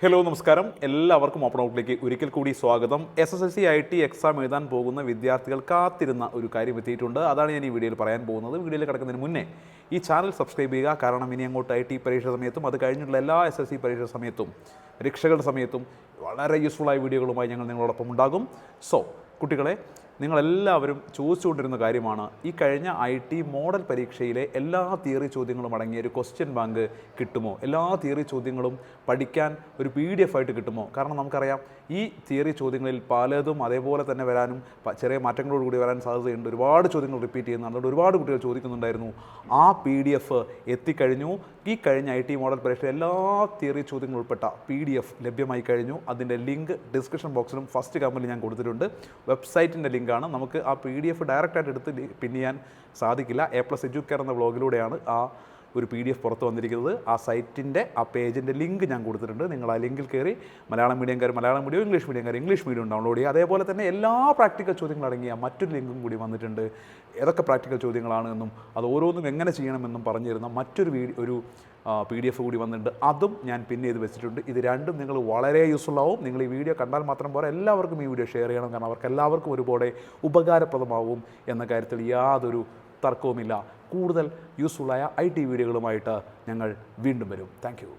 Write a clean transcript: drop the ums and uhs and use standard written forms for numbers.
Hello നമസ്കാരം, എല്ലാവർക്കും open ഔട്ടിലേക്ക് ഒരിക്കൽ കൂടി സ്വാഗതം. SSLC IT എക്സാം എഴുതാൻ പോകുന്ന വിദ്യാർത്ഥികൾ കാത്തിരുന്ന ഒരു കാര്യം എത്തിയിട്ടുണ്ട്. അതാണ് ഞാൻ ഈ വീഡിയോയിൽ പറയാൻ പോകുന്നത്. വീഡിയോയിൽ കിടക്കുന്നതിന് മുന്നേ ഈ ചാനൽ സബ്സ്ക്രൈബ് ചെയ്യുക. കാരണം ഇനി അങ്ങോട്ട് IT പരീക്ഷ സമയത്തും അത് കഴിഞ്ഞുള്ള എല്ലാ SSLC പരീക്ഷ സമയത്തും പരീക്ഷകളുടെ സമയത്തും വളരെ യൂസ്ഫുള്ളായ വീഡിയോകളുമായി ഞങ്ങൾ നിങ്ങളോടൊപ്പം ഉണ്ടാകും. സോ കുട്ടികളെ, നിങ്ങളെല്ലാവരും ചോദിച്ചുകൊണ്ടിരുന്ന കാര്യമാണ്, ഈ കഴിഞ്ഞ IT മോഡൽ പരീക്ഷയിലെ എല്ലാ തിയറി ചോദ്യങ്ങളും അടങ്ങിയ ഒരു ക്വസ്റ്റ്യൻ ബാങ്ക് കിട്ടുമോ, എല്ലാ തിയറി ചോദ്യങ്ങളും പഠിക്കാൻ ഒരു PDF ആയിട്ട് കിട്ടുമോ? കാരണം നമുക്കറിയാം ഈ തിയറി ചോദ്യങ്ങളിൽ പലതും അതേപോലെ തന്നെ വരാനും ചെറിയ മാറ്റങ്ങളോടുകൂടി വരാൻ സാധ്യതയുണ്ട്. ഒരുപാട് ചോദ്യങ്ങൾ റിപ്പീറ്റ് ചെയ്യുന്നുണ്ട്. അതുകൊണ്ട് ഒരുപാട് കുട്ടികൾ ചോദിക്കുന്നുണ്ടായിരുന്നു. ആ PDF എത്തിക്കഴിഞ്ഞു. ഈ കഴിഞ്ഞ IT മോഡൽ പരീക്ഷ എല്ലാ തിയറി ചോദ്യങ്ങളും ഉൾപ്പെട്ട PDF ലഭ്യമായി കഴിഞ്ഞു. അതിൻ്റെ ലിങ്ക് ഡിസ്ക്രിപ്ഷൻ ബോക്സിലും ഫസ്റ്റ് കമൻറ്റിൽ ഞാൻ കൊടുത്തിട്ടുണ്ട്. വെബ്സൈറ്റിൻ്റെ ലിങ്കാണ്. നമുക്ക് ആ PDF ഡയറക്റ്റായിട്ട് എടുത്ത് പിൻ ചെയ്യാൻ സാധിക്കില്ല. A+Educare എന്ന ബ്ലോഗിലൂടെയാണ് ആ ഒരു PDF പുറത്ത് വന്നിരിക്കുന്നത്. ആ സൈറ്റിൻ്റെ ആ പേജിൻ്റെ ലിങ്ക് ഞാൻ കൊടുത്തിട്ടുണ്ട്. നിങ്ങൾ ആ ലിങ്കിൽ കയറി മലയാളം മീഡിയംകാർ മലയാളം മീഡിയം, ഇംഗ്ലീഷ് മീഡിയംകാർ ഇംഗ്ലീഷ് മീഡിയം ഡൗൺലോഡ് ചെയ്യുക. അതേപോലെ തന്നെ എല്ലാ പ്രാക്ടിക്കൽ ചോദ്യങ്ങൾ അടങ്ങിയ മറ്റൊരു ലിങ്കും കൂടി വന്നിട്ടുണ്ട്. ഏതൊക്കെ പ്രാക്ടിക്കൽ ചോദ്യങ്ങളാണ് എന്നും അത് ഓരോന്നും എങ്ങനെ ചെയ്യണമെന്നും പറഞ്ഞു തരുന്ന മറ്റൊരു PDF കൂടി വന്നിട്ടുണ്ട്. അതും ഞാൻ പിൻ ചെയ്ത് വെച്ചിട്ടുണ്ട്. ഇത് രണ്ടും നിങ്ങൾ വളരെ യൂസ്ഫുൾ ആവും. നിങ്ങൾ ഈ വീഡിയോ കണ്ടാൽ മാത്രം പോരാ, എല്ലാവർക്കും ഈ വീഡിയോ ഷെയർ ചെയ്യണം. കാരണം അവർക്ക് എല്ലാവർക്കും ഒരുപോലെ ഉപകാരപ്രദമാവും എന്ന കാര്യത്തിൽ യാതൊരു തർക്കവുമില്ല. കൂടുതൽ യൂസ്ഫുള്ളായ IT വീഡിയോകളുമായിട്ട് ഞങ്ങൾ വീണ്ടും വരും. Thank you.